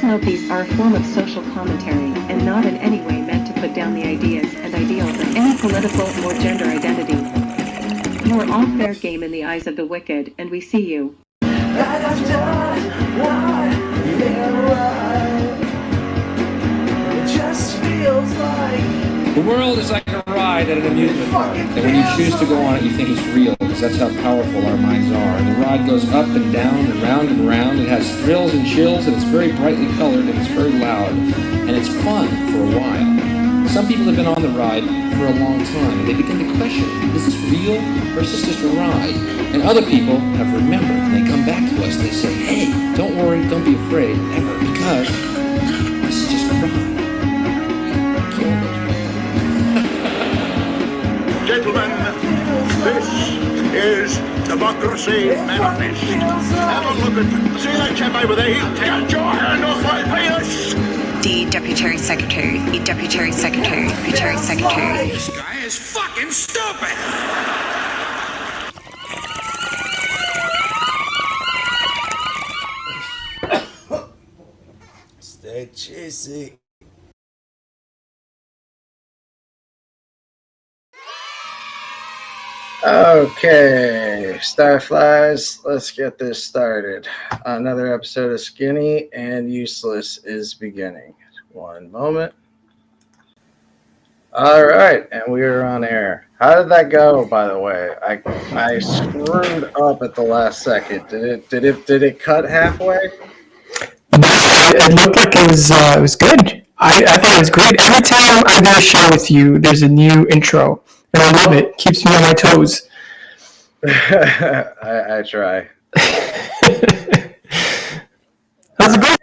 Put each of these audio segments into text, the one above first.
movies are a form of social commentary and not in any way meant to put down the ideas and ideals of any political or gender identity. You are all fair game in the eyes of the wicked, and we see you. It just feels like the world is like a ride at an amusement park, and when you choose to go on it, you think it's real, because that's how powerful our minds are. And the ride goes up and down and round and round. It has thrills and chills, and it's very brightly colored, and it's very loud, and it's fun for a while. Some people have been on the ride for a long time, and they begin to question, is this real, or is this just a ride? And other people have remembered, and they come back to us, they say, hey, don't worry, don't be afraid, ever, because this is just a ride. Gentlemen, this is Democracy Manifest. Have a look at, see that chap over there? He'll take your hand off my penis! The Deputy Secretary, Deputy Secretary, Deputy Secretary. This guy is fucking stupid! stay cheesy. Okay, Starflies, let's get this started. Another episode of Skinny and Useless is beginning. One moment. All right, and we are on air. How did that go, by the way? I screwed up at the last second. Did it cut halfway? It looked like it was good. I thought it was great. Every time I do a show with you, there's a new intro. And I love it. Keeps me on my toes. I try. How's it going?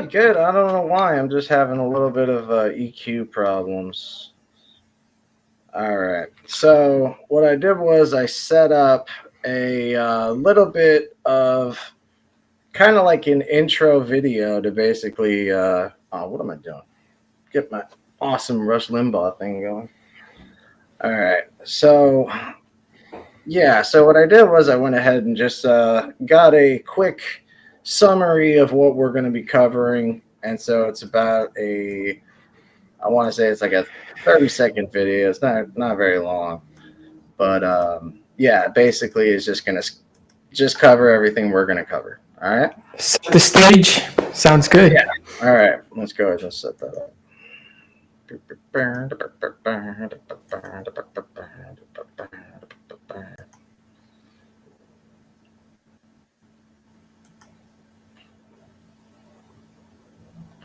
Good. I don't know why. I'm just having a little bit of EQ problems. All right. So what I did was I set up a little bit of kind of like an intro video to basically, what am I doing? Get my awesome Rush Limbaugh thing going. All right, so what I did was I went ahead and just got a quick summary of what we're going to be covering, and so it's about I want to say it's like a 30-second video. It's not very long, but basically it's just going to just cover everything we're going to cover. All right? Set the stage. Sounds good. Yeah. All right, let's go ahead and set that up.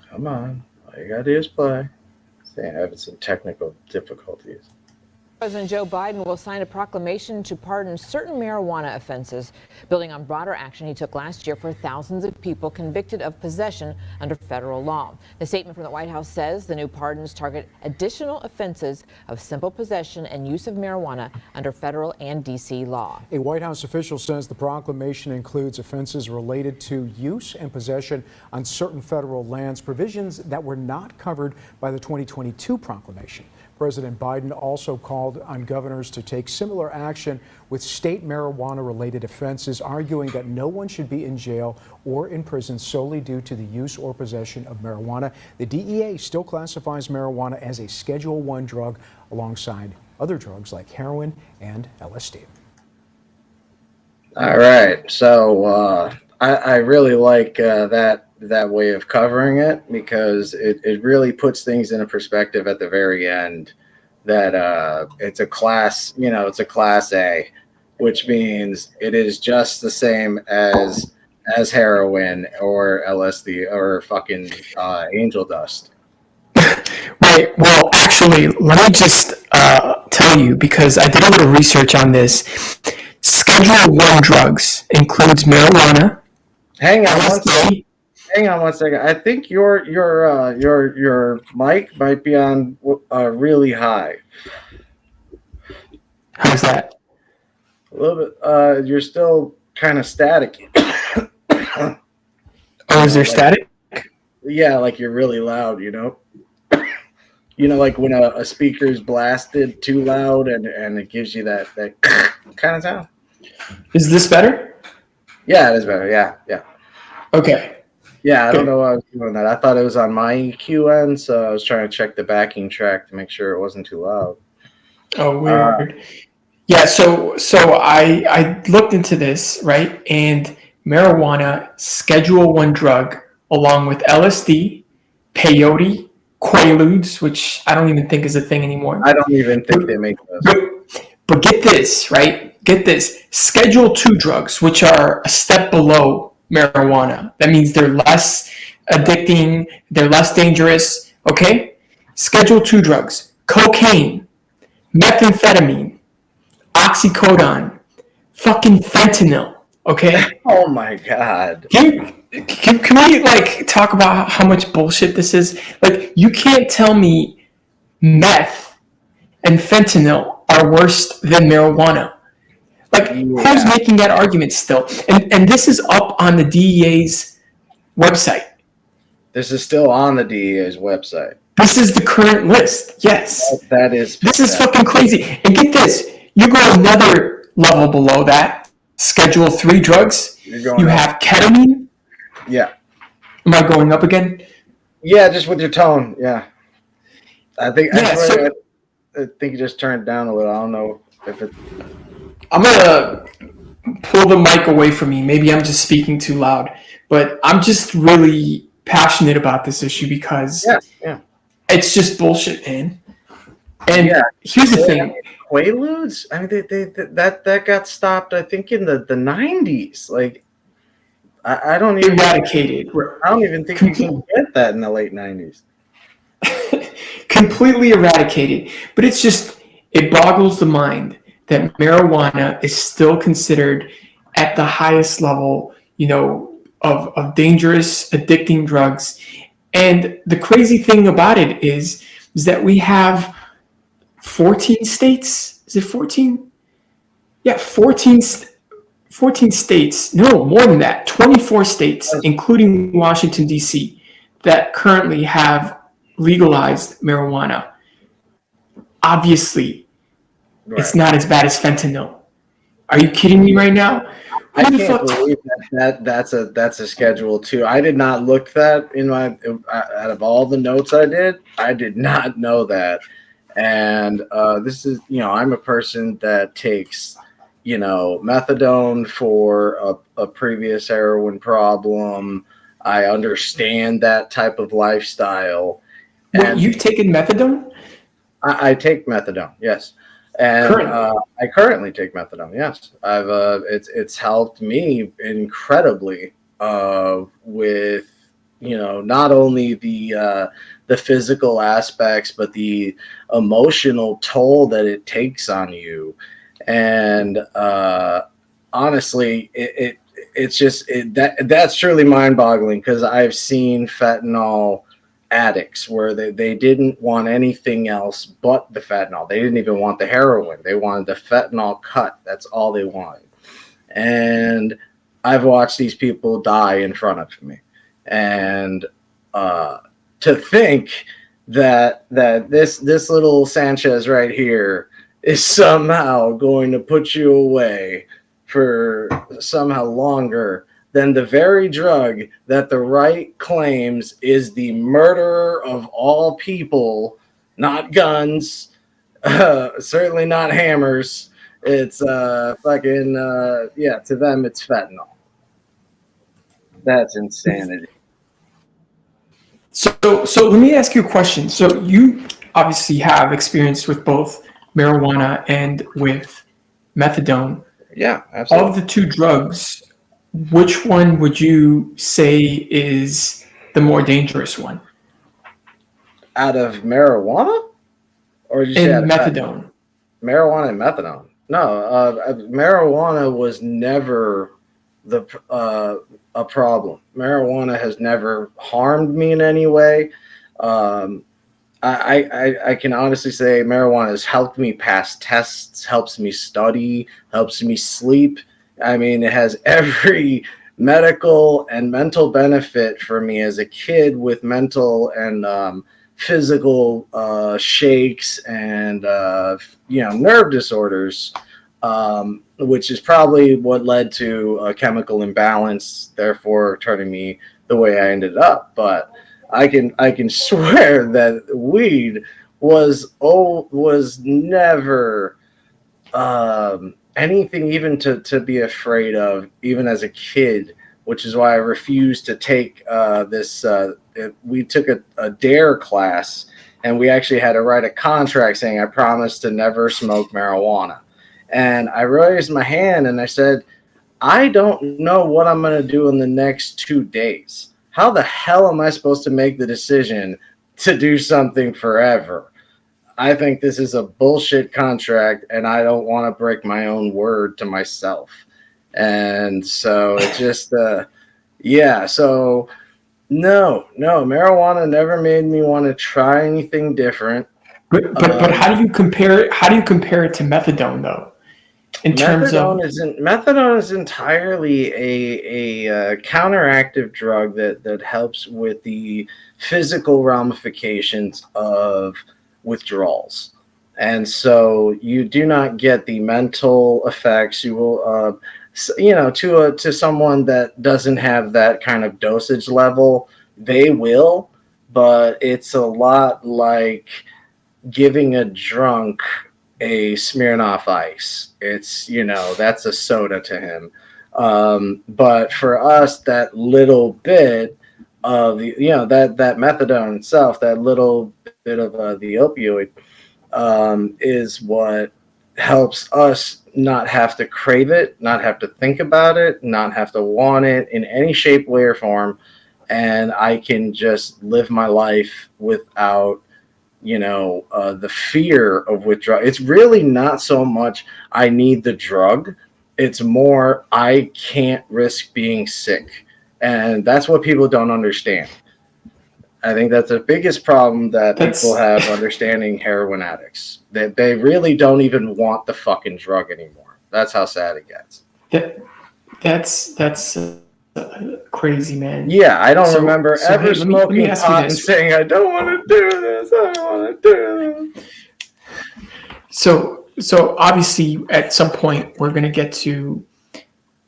Come on, all you gotta do is play. I'm having some technical difficulties. President Joe Biden will sign a proclamation to pardon certain marijuana offenses, building on broader action he took last year for thousands of people convicted of possession under federal law. The statement from the White House says the new pardons target additional offenses of simple possession and use of marijuana under federal and D.C. law. A White House official says the proclamation includes offenses related to use and possession on certain federal lands, provisions that were not covered by the 2022 proclamation. President Biden also called on governors to take similar action with state marijuana-related offenses, arguing that no one should be in jail or in prison solely due to the use or possession of marijuana. The DEA still classifies marijuana as a Schedule I drug alongside other drugs like heroin and LSD. All right, so I really like that way of covering it, because it really puts things in a perspective at the very end that it's a class A, which means it is just the same as heroin or LSD or fucking angel dust. Right. Well, actually, let me just tell you, because I did a little research on this. Schedule I drugs includes marijuana. Hang on one second. I think your mic might be on really high. How's that? A little bit. You're still kind of static. Oh, is there static? Yeah, like you're really loud, you know? Like when a speaker's blasted too loud and it gives you that kind of sound. Is this better? Yeah, it is better. Yeah. Okay. Yeah, I don't Good. know why I was doing that. I thought it was on my EQ end, so I was trying to check the backing track to make sure it wasn't too loud. Oh, weird. Yeah, so I looked into this, right? And marijuana, Schedule 1 drug, along with LSD, peyote, quaaludes, which I don't even think is a thing anymore. I don't even think they make those. But get this, right? Get this. Schedule 2 drugs, which are a step below marijuana. That means they're less addicting, they're less dangerous, okay? Schedule 2 drugs, cocaine, methamphetamine, oxycodone, fucking fentanyl, okay? Oh my god. Can we like talk about how much bullshit this is? Like, you can't tell me meth and fentanyl are worse than marijuana. Like, who's making that argument still? And this is up on the DEA's website. This is still on the DEA's website. This is the current list. Yes. That is. This is fucking crazy. And get this, you go another level below that, Schedule 3 drugs. You have ketamine. Yeah. Am I going up again? Yeah, just with your tone. Yeah. I think. Yeah, I think you just turned it down a little. I don't know if it. I'm gonna pull the mic away from me. Maybe I'm just speaking too loud, but I'm just really passionate about this issue because it's just bullshit, man. And here's the thing: Quaaludes. I mean, that got stopped. I think in the 90s. Like, I don't even eradicated. I don't even think you can get that in the late 90s. Completely eradicated. But it's just, it boggles the mind that marijuana is still considered at the highest level, of dangerous, addicting drugs. And the crazy thing about it is that we have 14 states. Is it 14? Yeah, 14 states. No, more than that. 24 states, including Washington, D.C., that currently have legalized marijuana. Obviously, it's not as bad as fentanyl. Are you kidding me right now? I can't believe that's a Schedule 2. I did not look that out of all the notes I did not know that. And this is, I'm a person that takes, methadone for a previous heroin problem. I understand that type of lifestyle. And you've taken methadone? I take methadone, yes. And I currently take methadone. Yes, it's helped me incredibly with not only the physical aspects but the emotional toll that it takes on you. And honestly, it's just that's truly mind-boggling because I've seen fentanyl addicts where they didn't want anything else but the fentanyl. They didn't even want the heroin. They wanted the fentanyl cut. That's all they wanted. And I've watched these people die in front of me. And to think that this little Sanchez right here is somehow going to put you away for somehow longer than the very drug that the right claims is the murderer of all people, not guns, certainly not hammers. It's to them it's fentanyl. That's insanity. So let me ask you a question. So you obviously have experience with both marijuana and with methadone. Yeah, absolutely. Of the two drugs, which one would you say is the more dangerous one? Out of marijuana? Or did you say methadone? Marijuana and methadone. No, marijuana was never a problem. Marijuana has never harmed me in any way. I can honestly say marijuana has helped me pass tests, helps me study, helps me sleep. I mean, it has every medical and mental benefit for me as a kid with mental and physical shakes and nerve disorders, which is probably what led to a chemical imbalance, therefore turning me the way I ended up, but I can swear that weed was never anything even to be afraid of, even as a kid, which is why I refused to take this. We took a DARE class, and we actually had to write a contract saying I promised to never smoke marijuana. And I raised my hand and I said, I don't know what I'm going to do in the next 2 days. How the hell am I supposed to make the decision to do something forever? I think this is a bullshit contract, and I don't want to break my own word to myself. And so it just, yeah. So no, marijuana never made me want to try anything different. But how do you compare it? How do you compare it to methadone, though? In terms of methadone is entirely a counteractive drug that helps with the physical ramifications of withdrawals, and so you do not get the mental effects. You will, to someone that doesn't have that kind of dosage level, they will, but it's a lot like giving a drunk a Smirnoff Ice. It's, that's a soda to him. But for us, that little bit of that methadone itself, that little bit of the opioid, is what helps us not have to crave it, not have to think about it, not have to want it in any shape, way, or form. And I can just live my life without the fear of withdrawal. It's really not so much I need the drug. It's more I can't risk being sick. And that's what people don't understand. I think that's the biggest problem that people have understanding heroin addicts. They really don't even want the fucking drug anymore. That's how sad it gets. That's crazy, man. Yeah, I don't remember ever smoking pot and saying, I don't want to do this. I don't want to do this. So obviously, at some point, we're going to get to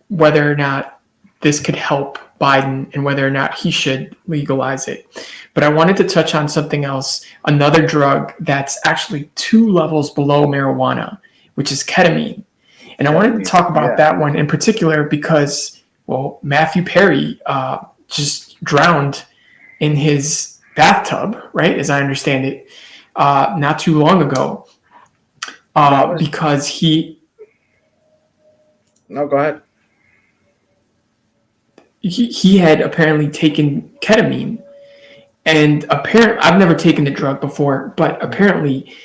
whether or not this could help Biden and whether or not he should legalize it. But I wanted to touch on something else, another drug that's actually 2 levels below marijuana, which is ketamine. And I wanted to talk about that one in particular because, well, Matthew Perry just drowned in his bathtub, right, as I understand it, not too long ago, because he... No, go ahead. He had apparently taken ketamine, and apparently, I've never taken the drug before, but apparently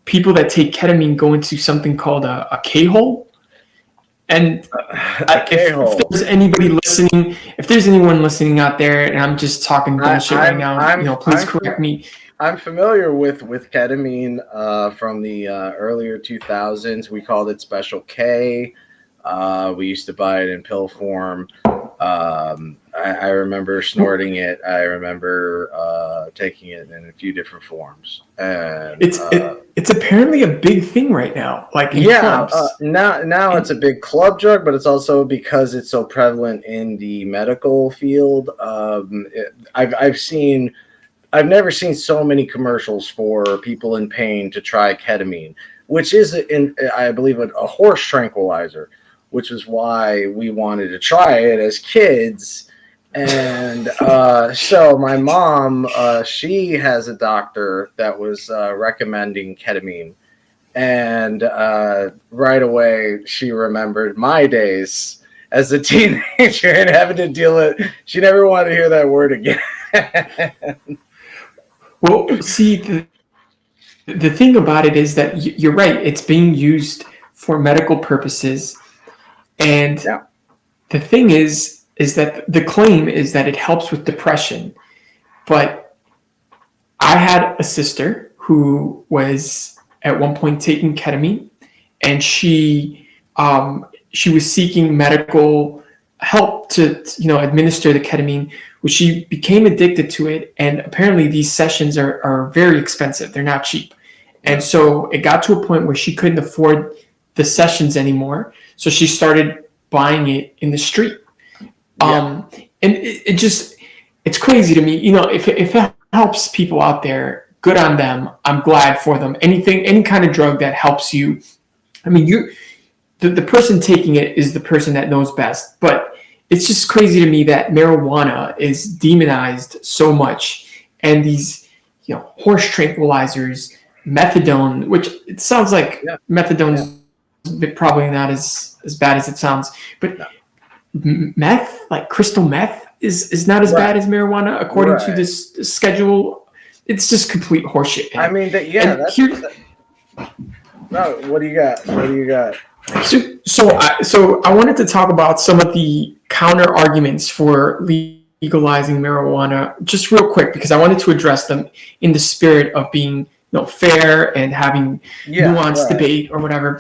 people that take ketamine go into something called a K-hole. And if there's anybody listening, if there's anyone listening out there, and I'm just talking bullshit right now, please correct me. I'm familiar with ketamine from the earlier 2000s. We called it Special K. We used to buy it in pill form. I remember snorting it. I remember taking it in a few different forms. And it's apparently a big thing right now. Like now it's a big club drug, but it's also because it's so prevalent in the medical field. I've never seen so many commercials for people in pain to try ketamine, which is I believe a horse tranquilizer, which is why we wanted to try it as kids. And so my mom, she has a doctor that was recommending ketamine. And right away, she remembered my days as a teenager and having to deal with it. She never wanted to hear that word again. Well, see, the thing about it is that you're right. It's being used for medical purposes. And the thing is that the claim is that it helps with depression. But I had a sister who was at one point taking ketamine, and she was seeking medical help to administer the ketamine, which she became addicted to it. And apparently these sessions are very expensive. They're not cheap. And so it got to a point where she couldn't afford the sessions anymore. So she started buying it in the street. And it just, it's crazy to me. If it helps people out there, good on them. I'm glad for them. Any kind of drug that helps you. I mean, the person taking it is the person that knows best. But it's just crazy to me that marijuana is demonized so much, and these, horse tranquilizers, methadone, which it sounds like methadone is probably not as bad as it sounds, but meth, like crystal meth, is not as bad as marijuana according to this schedule. It's just complete horseshit. Man. I mean, no, what do you got? So I wanted to talk about some of the counter arguments for legalizing marijuana just real quick, because I wanted to address them in the spirit of being fair and having nuanced debate or whatever.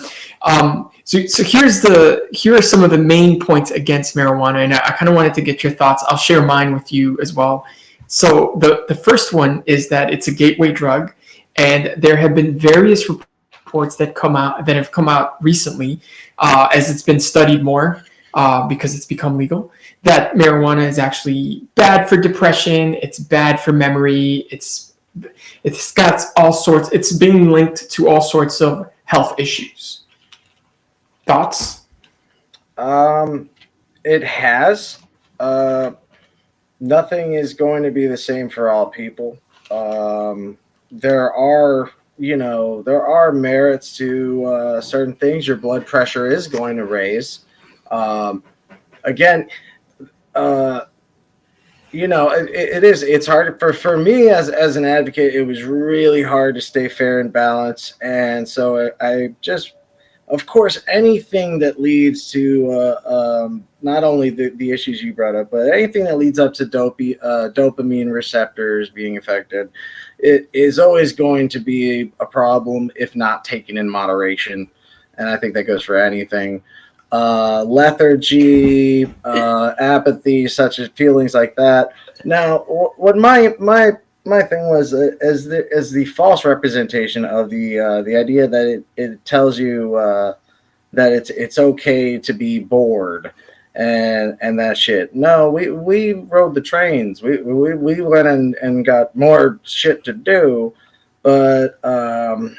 So here are some of the main points against marijuana, and I kind of wanted to get your thoughts. I'll share mine with you as well. So the first one is that it's a gateway drug, and there have been various reports that have come out recently, as it's been studied more, because it's become legal, that marijuana is actually bad for depression. It's bad for memory. It's got all sorts. It's being linked to all sorts of health issues. Thoughts? It has. Nothing is going to be the same for all people. There are merits to certain things. Your blood pressure is going to raise. It's hard for me as an advocate. It was really hard to stay fair and balanced, and so I just, of course, anything that leads to not only the issues you brought up, but anything that leads up to dopamine receptors being affected, it is always going to be a problem if not taken in moderation. And I think that goes for anything. Lethargy, apathy, such as feelings like that. Now, what my thing was, as the false representation of the idea that it tells you that it's okay to be bored and that shit. No, we rode the trains. We went and got more shit to do, but I'm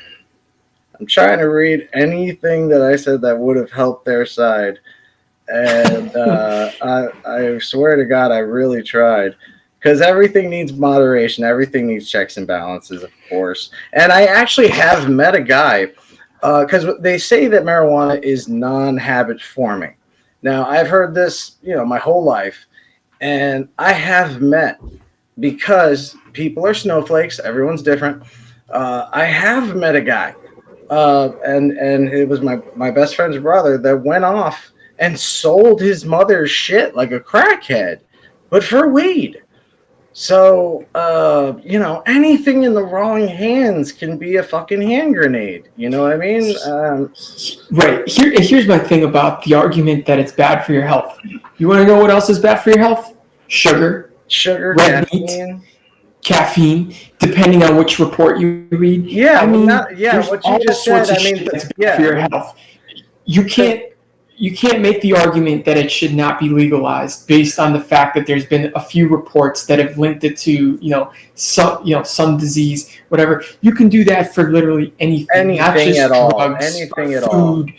trying to read anything that I said that would have helped their side, and I swear to God, I really tried. Because everything needs moderation. Everything needs checks and balances, of course. And I actually have met a guy, because they say that marijuana is non-habit forming. Now, I've heard this, my whole life. And I have met, because people are snowflakes, everyone's different. I have met a guy, and it was my best friend's brother that went off and sold his mother's shit like a crackhead, but for weed. So, anything in the wrong hands can be a fucking hand grenade. You know what I mean? Right. Here's my thing about the argument that it's bad for your health. You want to know what else is bad for your health? Sugar, red meat, caffeine, depending on which report you read. Yeah, what you just said, that's bad for your health. You can't make the argument that it should not be legalized based on the fact that there's been a few reports that have linked it to, some disease, whatever. You can do that for literally anything not just drugs, anything at food.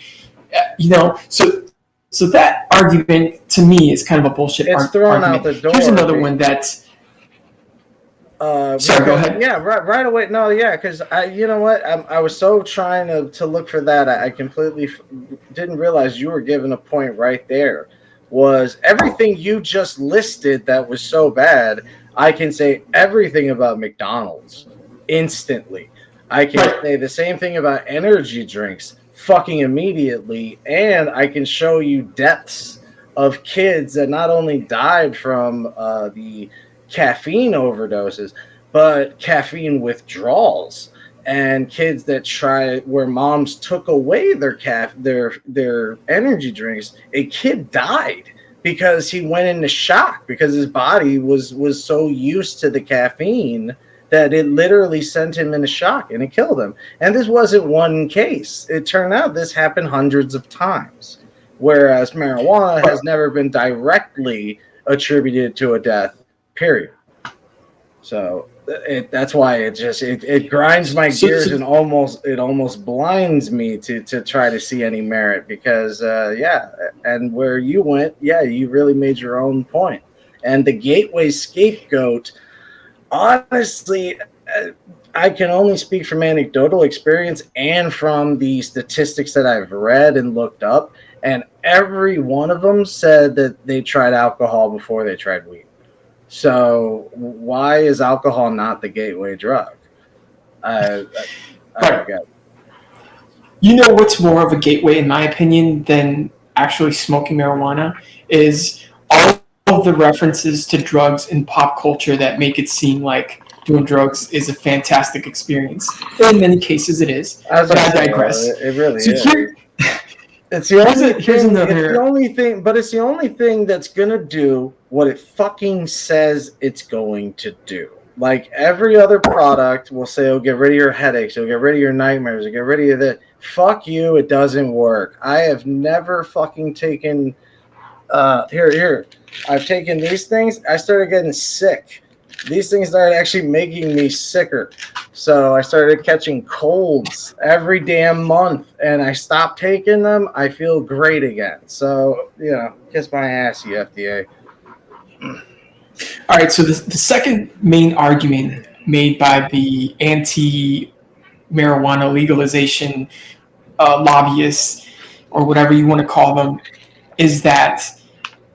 So that argument to me is kind of a bullshit it's thrown argument. Out the door. Here's another one that's. Sorry, go ahead. Yeah, right away. No, yeah, because you know what? I was so trying to look for that. I completely didn't realize you were giving a point right there. Was everything you just listed that was so bad? I can say everything about McDonald's instantly. I can say the same thing about energy drinks fucking immediately, and I can show you deaths of kids that not only died from the caffeine overdoses, but caffeine withdrawals, and kids that where moms took away their energy drinks. A kid died because he went into shock because his body was so used to the caffeine that it literally sent him into shock and it killed him. And this wasn't one case. It turned out this happened hundreds of times, whereas marijuana has never been directly attributed to a death. Period. So that's why it grinds my gears and almost blinds me to try to see any merit, because and where you went, you really made your own point. And the gateway scapegoat, honestly, I can only speak from anecdotal experience and from the statistics that I've read and looked up, and every one of them said that they tried alcohol before they tried weed. So why is alcohol not the gateway drug? I don't get it. You know what's more of a gateway, in my opinion, than actually smoking marijuana is all of the references to drugs in pop culture that make it seem like doing drugs is a fantastic experience. In many cases it is, but I digress. It really so is. It's the only thing that's gonna do what it fucking says it's going to do. Like every other product will say, it'll get rid of your headaches, it'll get rid of your nightmares, it'll get rid of that. Fuck you, it doesn't work. I have never fucking taken here. I've taken these things, I started getting sick. These things started actually making me sicker. So I started catching colds every damn month, and I stopped taking them. I feel great again. So, kiss my ass, you FDA. All right, so the second main argument made by the anti-marijuana legalization lobbyists, or whatever you want to call them, is that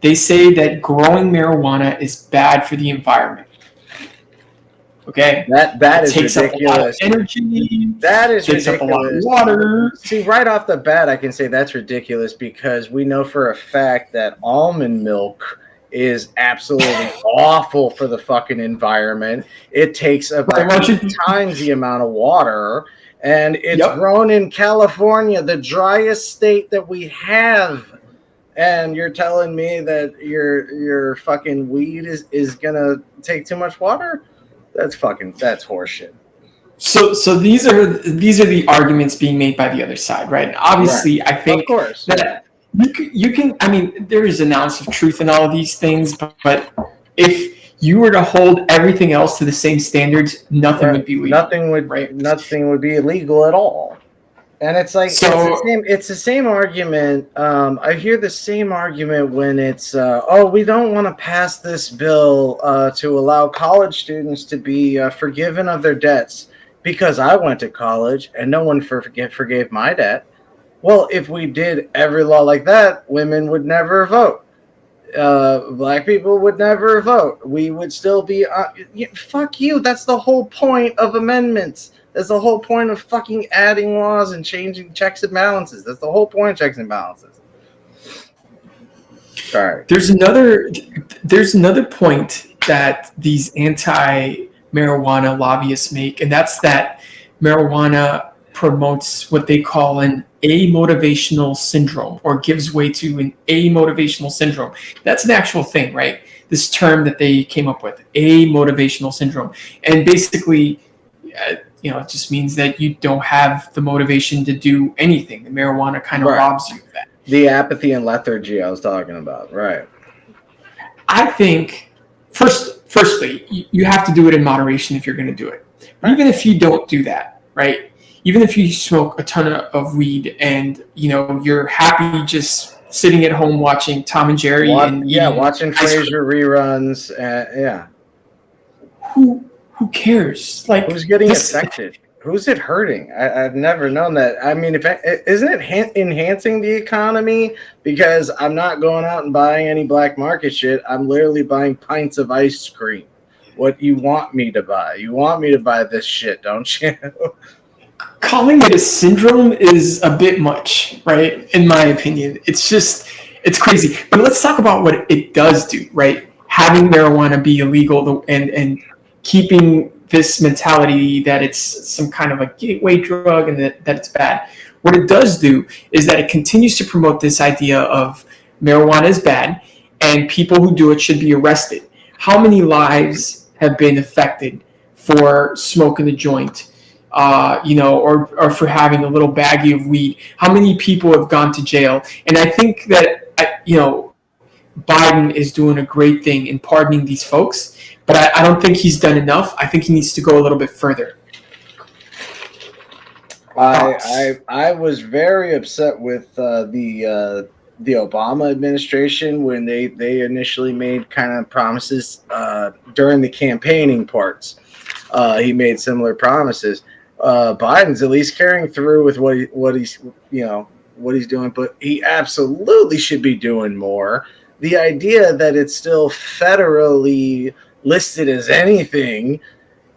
they say that growing marijuana is bad for the environment. Okay, that is takes ridiculous. Up a lot of energy. That is takes ridiculous. Up a lot of water. See, right off the bat, I can say that's ridiculous because we know for a fact that almond milk is absolutely awful for the fucking environment. It takes about 8 times the amount of water, and it's grown in California, the driest state that we have. And you're telling me that your fucking weed is gonna take too much water? That's horseshit. So these are the arguments being made by the other side, right? And obviously, right. I think of course. that you can. I mean, there is an ounce of truth in all of these things, but if you were to hold everything else to the same standards, nothing would be legal. Nothing would be illegal at all. And it's like it's the same argument. I hear the same argument when it's we don't want to pass this bill to allow college students to be forgiven of their debts because I went to college and no one forgave my debt. Well, if we did every law like that, women would never vote. Black people would never vote. We would still be fuck you. That's the whole point of amendments. That's the whole point of fucking adding laws and changing checks and balances. That's the whole point of checks and balances. Sorry. There's another point that these anti-marijuana lobbyists make, and that's that marijuana promotes what they call an amotivational syndrome, or gives way to an amotivational syndrome. That's an actual thing, right? This term that they came up with, amotivational syndrome. And basically, it just means that you don't have the motivation to do anything. The marijuana kind of robs you of that. The apathy and lethargy I was talking about, right? I think, firstly, you have to do it in moderation if you're going to do it. But even if you don't do that, right? Even if you smoke a ton of weed and you're happy just sitting at home watching Tom and Jerry watching Frasier reruns, Who cares? Like, who's getting affected? Who's it hurting? I've never known that. I mean, isn't it enhancing the economy? Because I'm not going out and buying any black market shit. I'm literally buying pints of ice cream. What you want me to buy? You want me to buy this shit, don't you? Calling it a syndrome is a bit much, right? In my opinion, it's crazy. But let's talk about what it does do, right? Having marijuana be illegal and keeping this mentality that it's some kind of a gateway drug and that it's bad. What it does do is that it continues to promote this idea of marijuana is bad and people who do it should be arrested. How many lives have been affected for smoking a joint, or for having a little baggie of weed? How many people have gone to jail? And I think that, Biden is doing a great thing in pardoning these folks. but I don't think he's done enough. I think he needs to go a little bit further. I was very upset with the Obama administration when they initially made kind of promises during the campaigning parts. He made similar promises. Biden's at least carrying through with what he's doing, but he absolutely should be doing more. The idea that it's still federally listed as anything,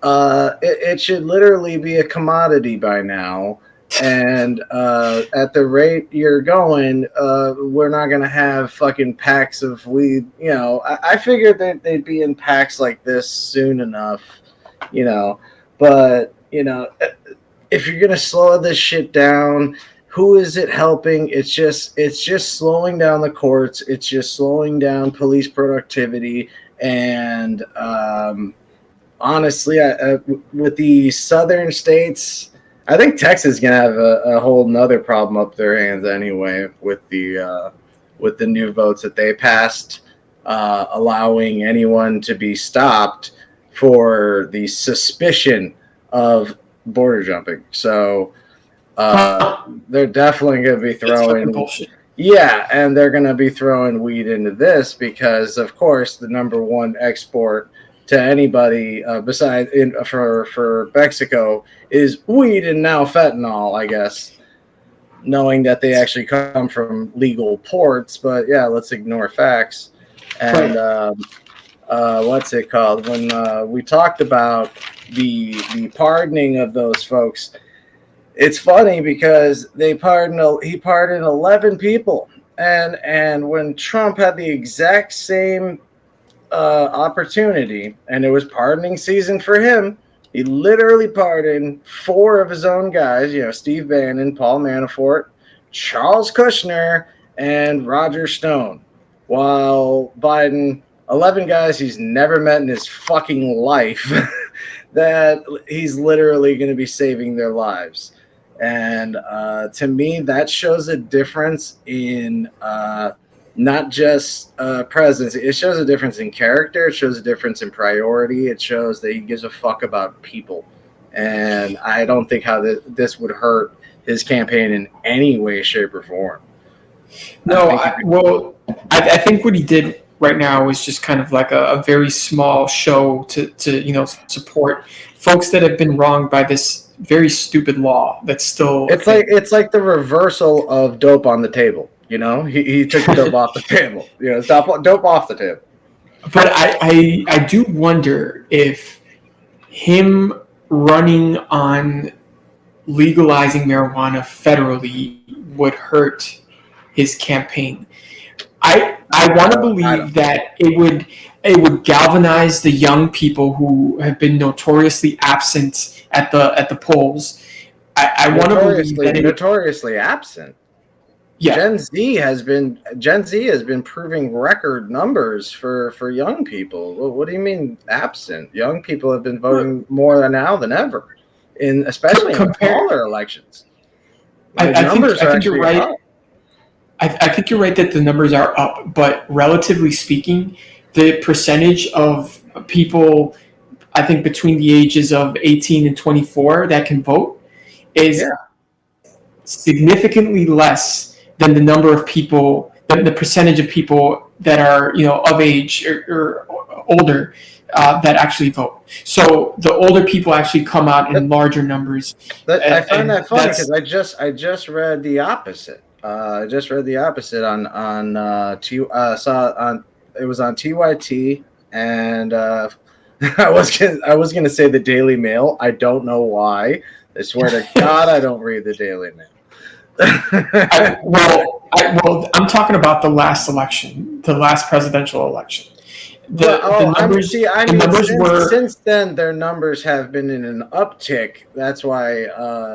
it should literally be a commodity by now. And at the rate you're going, we're not going to have fucking packs of weed. I figured that they'd be in packs like this soon enough, but if you're going to slow this shit down, who is it helping? It's just slowing down the courts. It's just slowing down police productivity. And honestly, with the southern states, I think Texas is gonna have a whole nother problem up their hands anyway with the new votes that they passed, allowing anyone to be stopped for the suspicion of border jumping. So they're definitely gonna be throwing bullshit. Yeah, and they're gonna be throwing weed into this because, of course, the number one export to anybody besides for Mexico is weed and now fentanyl, I guess, knowing that they actually come from legal ports. But yeah, let's ignore facts. And what's it called? When we talked about the pardoning of those folks, it's funny because he pardoned 11 people, and when Trump had the exact same opportunity, and it was pardoning season for him, he literally pardoned 4 of his own guys, Steve Bannon, Paul Manafort, Charles Kushner, and Roger Stone, while Biden, 11 guys he's never met in his fucking life that he's literally going to be saving their lives. And to me, that shows a difference in not just presidency. It shows a difference in character. It shows a difference in priority. It shows that he gives a fuck about people. And I don't think how this would hurt his campaign in any way, shape, or form. I think what he did right now was just kind of like a very small show to support folks that have been wronged by this very stupid law that's still. It's like the reversal of dope on the table. He took the dope off the table. Stop dope off the table. But I do wonder if him running on legalizing marijuana federally would hurt his campaign. I want to believe that it would galvanize the young people who have been notoriously absent at the polls. I want to believe that notoriously absent. Yeah. Gen Z has been proving record numbers for young people. What do you mean absent? Young people have been voting more now than ever, especially in smaller elections. I think you're right. Up. I think you're right that the numbers are up, but relatively speaking, the percentage of people, I think between the ages of 18 and 24 that can vote is significantly less than the number of people, than the percentage of people that are of age or older that actually vote. So the older people actually come out in larger numbers. I find that funny because I just read the opposite. I just read the opposite on it was on TYT, and I was gonna say the Daily Mail. I don't know why. I swear to God, I don't read the Daily Mail. I'm talking about the last election, the last presidential election. Since then, their numbers have been in an uptick. That's why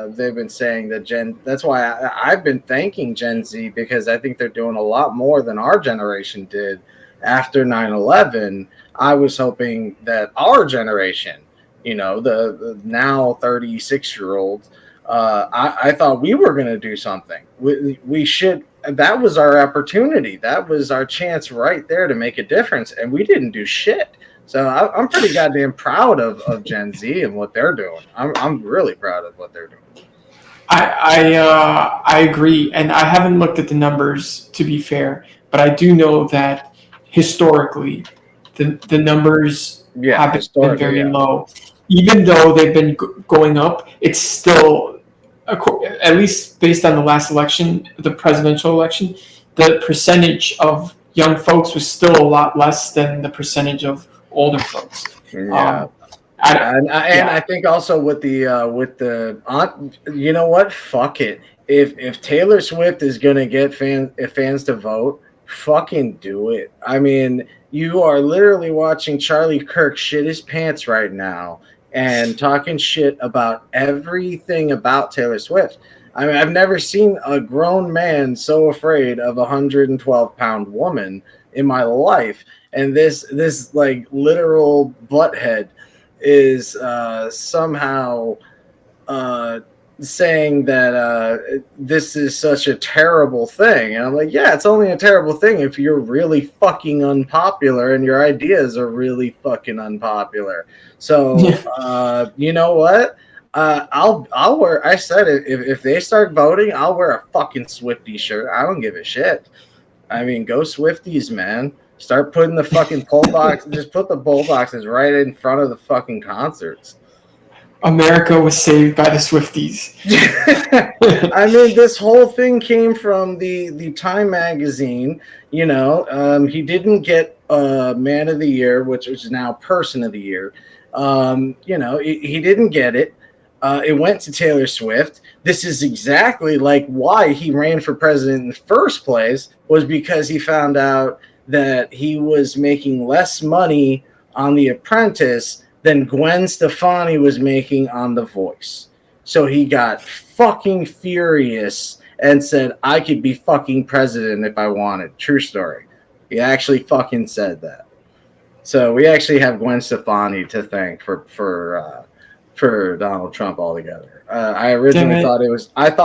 they've been saying that That's why I've been thanking Gen Z, because I think they're doing a lot more than our generation did after 9/11. I was hoping that our generation, the now 36-year-olds, I thought we were going to do something. We should. That was our opportunity. That was our chance right there to make a difference, and we didn't do shit. So I'm pretty goddamn proud of Gen Z and what they're doing. I'm really proud of what they're doing. I agree, and I haven't looked at the numbers to be fair, but I do know that historically, the numbers have been very low. Even though they've been going up, it's still, at least based on the last election, the presidential election, the percentage of young folks was still a lot less than the percentage of older folks. Yeah. I think also with the you know what? Fuck it. If Taylor Swift is gonna get fans to vote, fucking do it. I mean, you are literally watching Charlie Kirk shit his pants right now and talking shit about everything about Taylor Swift. I mean, I've never seen a grown man so afraid of a 112-pound woman in my life, and this like literal butthead is somehow saying that this is such a terrible thing. And I'm like, yeah, it's only a terrible thing if you're really fucking unpopular and your ideas are really fucking unpopular. So you know what? I'll wear. I said it. If they start voting, I'll wear a fucking Swiftie shirt. I don't give a shit. I mean, go Swifties, man. Start putting the fucking poll box. Just put the poll boxes right in front of the fucking concerts. America was saved by the Swifties. I mean, this whole thing came from the Time magazine. You know, he didn't get Man of the Year, which is now Person of the Year. You know, he didn't get it. It went to Taylor Swift. This is exactly like why he ran for president in the first place, was because he found out that he was making less money on The Apprentice than Gwen Stefani was making on The Voice. So he got fucking furious and said, I could be fucking president if I wanted. True story. He actually fucking said that. So we actually have Gwen Stefani to thank for Donald Trump altogether. I originally thought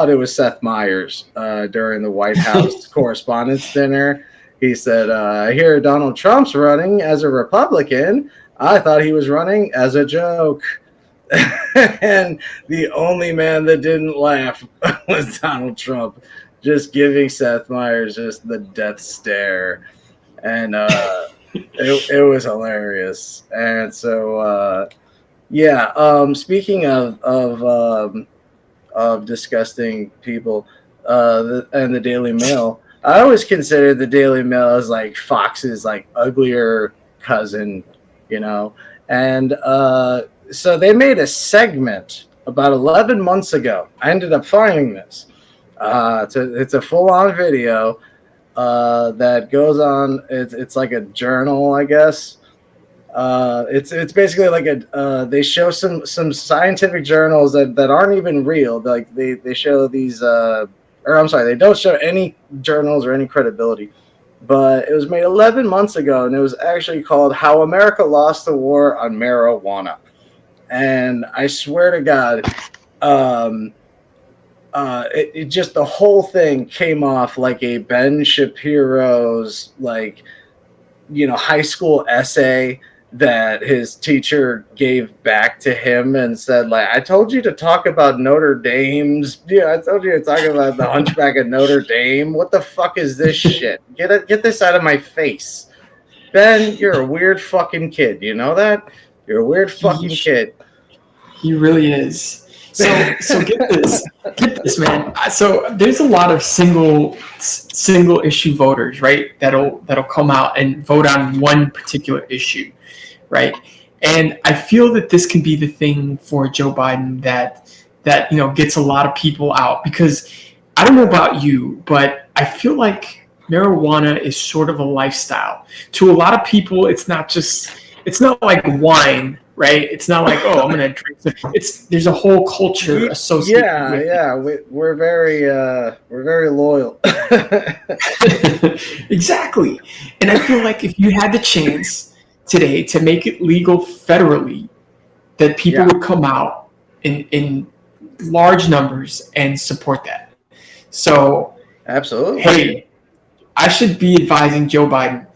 it was Seth Meyers during the White House Correspondents' Dinner. He said, I hear Donald Trump's running as a Republican. I thought he was running as a joke. And the only man that didn't laugh was Donald Trump, just giving Seth Meyers just the death stare. And it was hilarious. And so, speaking of disgusting people and the Daily Mail, I always consider the Daily Mail as like Fox's like uglier cousin, you know. And so they made a segment about 11 months ago. I ended up finding this. It's a full-on video that goes on. It's like a journal, I guess. It's basically like they show some scientific journals that aren't even real. Like they show these they don't show any journals or any credibility. But it was made 11 months ago, and it was actually called How America Lost the War on Marijuana. And I swear to God, it just, the whole thing came off like a Ben Shapiro's, like, you know, high school essay that his teacher gave back to him and said, like, I told you to talk about Notre Dame's, I told you to talk about the Hunchback of Notre Dame. What the fuck is this shit? Get this out of my face. Ben, you're a weird fucking kid. You know that? You're a weird fucking kid. He really is. So get this, man. So there's a lot of single issue voters, right? That'll come out and vote on one particular issue, right? And I feel that this can be the thing for Joe Biden that you know gets a lot of people out, because I don't know about you, but I feel like marijuana is sort of a lifestyle. To a lot of people, it's not like wine, right? It's not like, oh, I'm gonna drink. There's a whole culture associated with it. Yeah, we're very loyal. Exactly. And I feel like if you had the chance today to make it legal federally, that people would come out in large numbers and support that. So absolutely. Hey, I should be advising Joe Biden.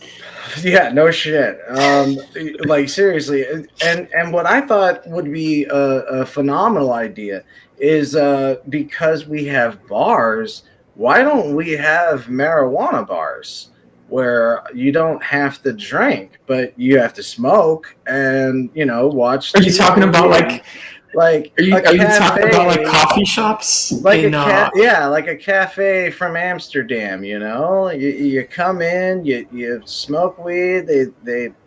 Yeah, no shit. Like seriously, and what I thought would be a phenomenal idea is because we have bars, why don't we have marijuana bars where you don't have to drink, but you have to smoke and watch. Are you talking about like Are you a talking about like cafe? coffee shops Like in like a cafe from Amsterdam. You come in, you smoke weed,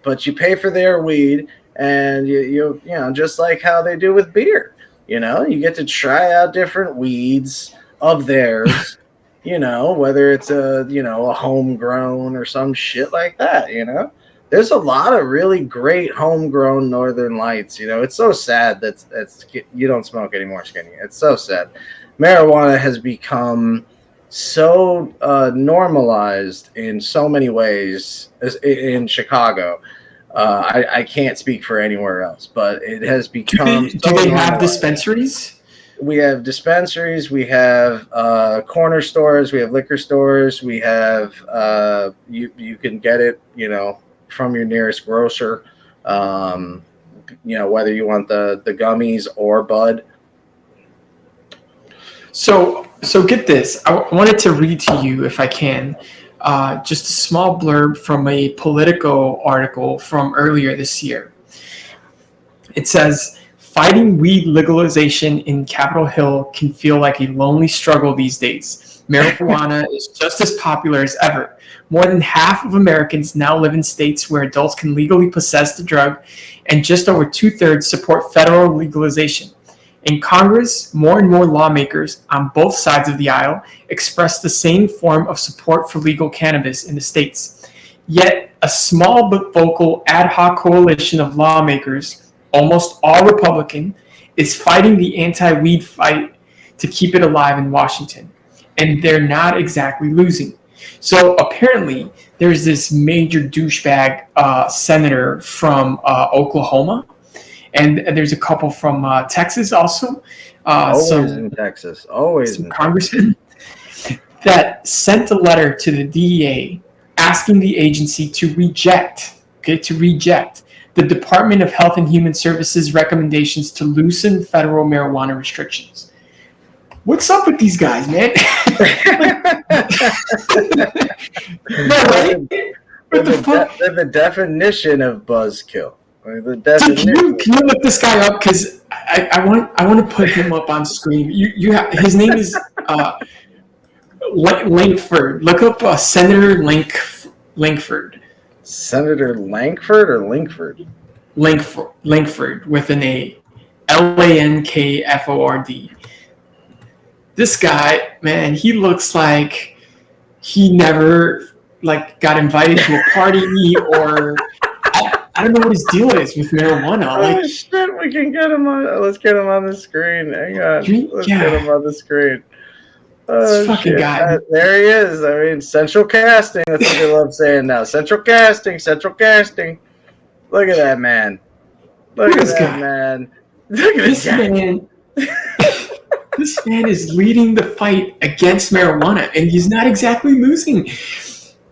but you pay for their weed, and you just like how they do with beer. You get to try out different weeds of theirs. Whether it's a homegrown or some shit like that. There's a lot of really great homegrown Northern Lights. It's so sad that's you don't smoke anymore, Skinny. It's so sad. Marijuana has become so normalized in so many ways in Chicago. I can't speak for anywhere else, but it has become. Do they have dispensaries? We have dispensaries. We have corner stores. We have liquor stores. We have you can get it, from your nearest grocer. Whether you want the gummies or bud. So get this. I wanted to read to you, if I can, just a small blurb from a Politico article from earlier this year. It says, fighting weed legalization in Capitol Hill can feel like a lonely struggle these days. Marijuana is just as popular as ever. More than half of Americans now live in states where adults can legally possess the drug, and just over 2/3 support federal legalization. In Congress, more and more lawmakers on both sides of the aisle express the same form of support for legal cannabis in the states. Yet, a small but vocal ad hoc coalition of lawmakers, almost all Republican, is fighting the anti-weed fight to keep it alive in Washington. And they're not exactly losing. So apparently, there's this major douchebag senator from Oklahoma, and there's a couple from Texas also. Always in Texas. Always some in congressmen that sent a letter to the DEA asking the agency to reject the Department of Health and Human Services recommendations to loosen federal marijuana restrictions. What's up with these guys, man? No, right? What the fuck? They're the definition of buzzkill. The Dude, definition. can you look this guy up? Because I want to put him up on screen. His name is Lankford. Look up Senator Lankford. Senator Lankford or Linkford? Lankford with an A. Lankford. This guy, man, he looks like he never got invited to a party or I don't know what his deal is with marijuana. Oh shit, we can get him on. Let's get him on the screen. Hang on. Let's get him on the screen. This fucking guy. There he is. I mean, central casting. That's what they love saying now. Central casting. Central casting. Look at that man. Look at that guy. Man. Look at this guy. Man. This man is leading the fight against marijuana, and he's not exactly losing.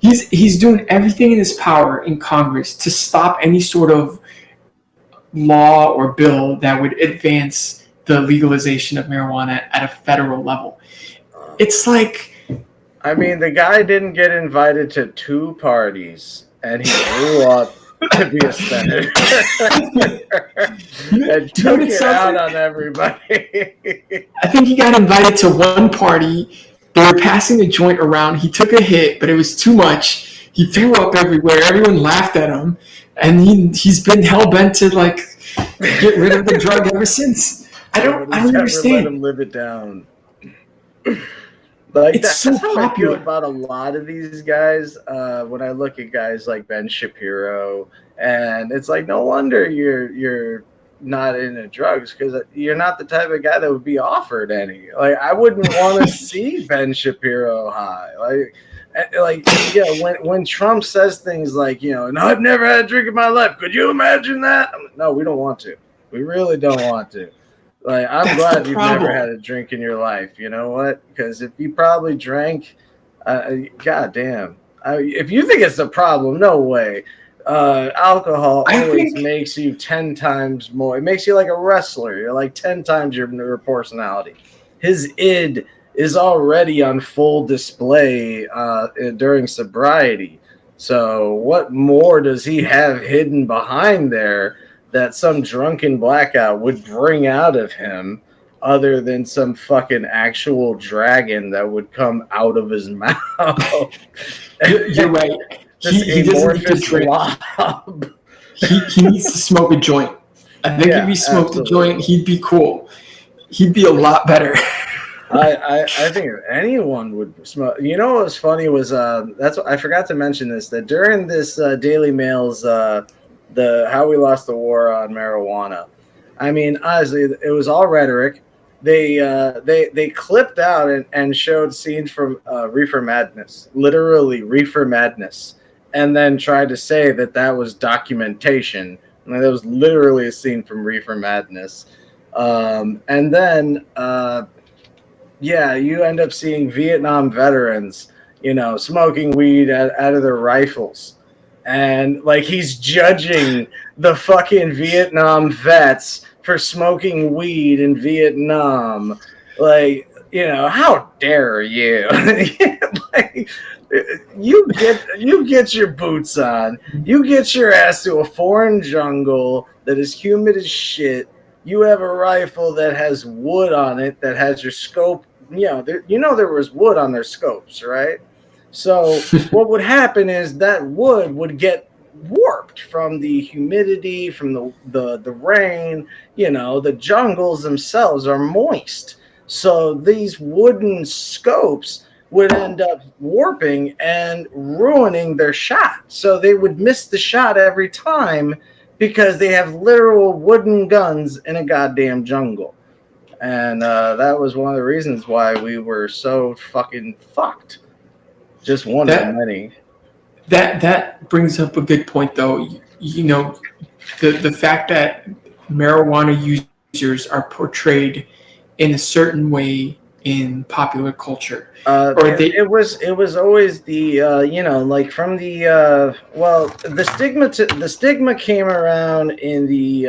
He's doing everything in his power in Congress to stop any sort of law or bill that would advance the legalization of marijuana at a federal level. It's like, I mean, the guy didn't get invited to 2 parties, and he grew up to be a senator and took it out on everybody. I think he got invited to one party. They were passing the joint around. He took a hit, but it was too much. He threw up everywhere. Everyone laughed at him, and he's been hell bent to get rid of the drug ever since. I don't understand. Let him live it down. That's so how popular. I feel about a lot of these guys. When I look at guys like Ben Shapiro, and it's like, no wonder you're not into drugs, because you're not the type of guy that would be offered any. I wouldn't want to see Ben Shapiro high. When Trump says things like, and I've never had a drink in my life. Could you imagine that? No, we don't want to. We really don't want to. I'm glad you've never had a drink in your life. You know what? Because if you probably drank, goddamn, If you think it's a problem, no way. Alcohol I always think- makes you 10 times more. It makes you like a wrestler. You're like 10 times your personality. His id is already on full display during sobriety. So what more does he have hidden behind there that some drunken blackout would bring out of him, other than some fucking actual dragon that would come out of his mouth? You're right. Just He doesn't need to amorphous drink. blob. He needs to smoke a joint. I think Yeah, if he smoked absolutely. a joint, he'd be cool. He'd be a lot better. I think if anyone would smoke. You know what was funny was that's what, I forgot to mention this, that during this Daily Mail's the How We Lost the War on Marijuana. I mean, honestly, it was all rhetoric. They clipped out and showed scenes from Reefer Madness, literally Reefer Madness, and then tried to say that was documentation. I mean, that was literally a scene from Reefer Madness. And then, you end up seeing Vietnam veterans, smoking weed out of their rifles. And, like, he's judging the fucking Vietnam vets for smoking weed in Vietnam. Like, how dare you? Like, you get your boots on. You get your ass to a foreign jungle that is humid as shit. You have a rifle that has wood on it, that has your scope. There was wood on their scopes, right? So what would happen is that wood would get warped from the humidity, from the rain. The jungles themselves are moist. So these wooden scopes would end up warping and ruining their shot. So they would miss the shot every time because they have literal wooden guns in a goddamn jungle. And that was one of the reasons why we were so fucking fucked. Just one of many. That brings up a good point, though. The fact that marijuana users are portrayed in a certain way in popular culture. It was always the like from the the stigma came around in the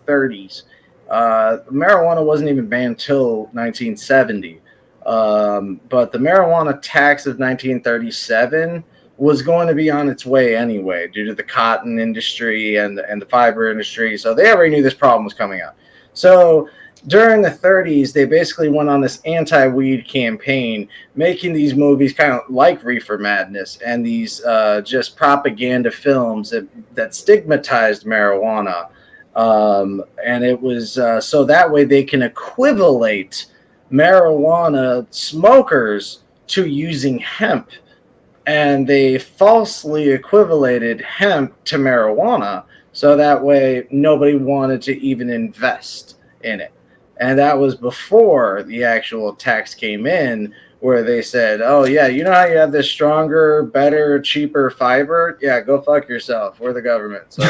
30s. Marijuana wasn't even banned till 1970. But the marijuana tax of 1937 was going to be on its way anyway, due to the cotton industry and the fiber industry. So they already knew this problem was coming up. So during the 30s, they basically went on this anti-weed campaign, making these movies kind of like Reefer Madness and these just propaganda films that stigmatized marijuana. And it was so that way they can equivalate marijuana smokers to using hemp. And they falsely equivalated hemp to marijuana, so that way nobody wanted to even invest in it. And that was before the actual tax came in, where they said, oh yeah, you know how you have this stronger, better, cheaper fiber? Yeah, go fuck yourself. We're the government. So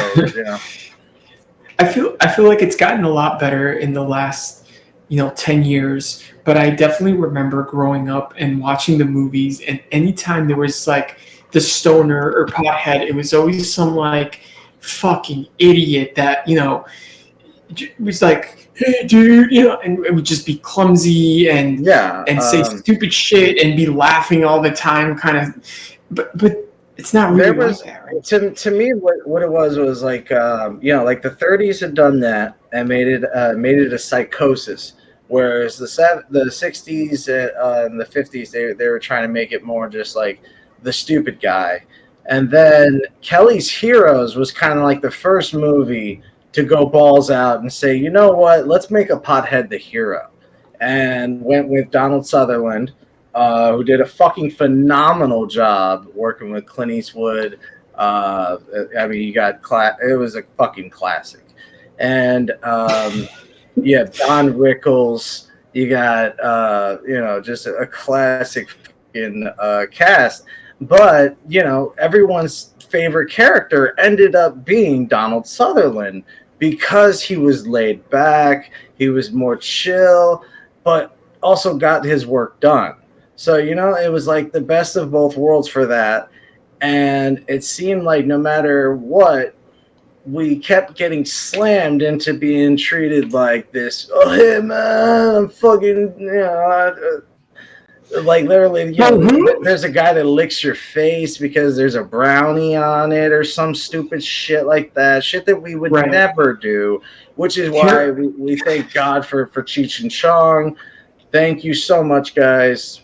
I feel like it's gotten a lot better in the last 10 years, but I definitely remember growing up and watching the movies, and anytime there was like the stoner or pothead, it was always some like fucking idiot that was like, hey dude, and it would just be clumsy and say stupid shit and be laughing all the time, kind of, but it's not really like that, right? To me, what it was like, like the 30s had done that and made it a psychosis, whereas the 60s and the 50s they were trying to make it more just like the stupid guy. And then Kelly's Heroes was kind of like the first movie to go balls out and say, you know what, let's make a pothead the hero, and went with Donald Sutherland, who did a fucking phenomenal job working with Clint Eastwood. I mean, you got it was a fucking classic. And Don Rickles. You got just a classic fucking cast. But everyone's favorite character ended up being Donald Sutherland, because he was laid back, he was more chill, but also got his work done. So, it was like the best of both worlds for that. And it seemed like no matter what, we kept getting slammed into being treated like this. Oh, hey man, I'm fucking, like literally, there's a guy that licks your face because there's a brownie on it or some stupid shit like that. Shit that we would never do, which is why we thank God for Cheech and Chong. Thank you so much, guys.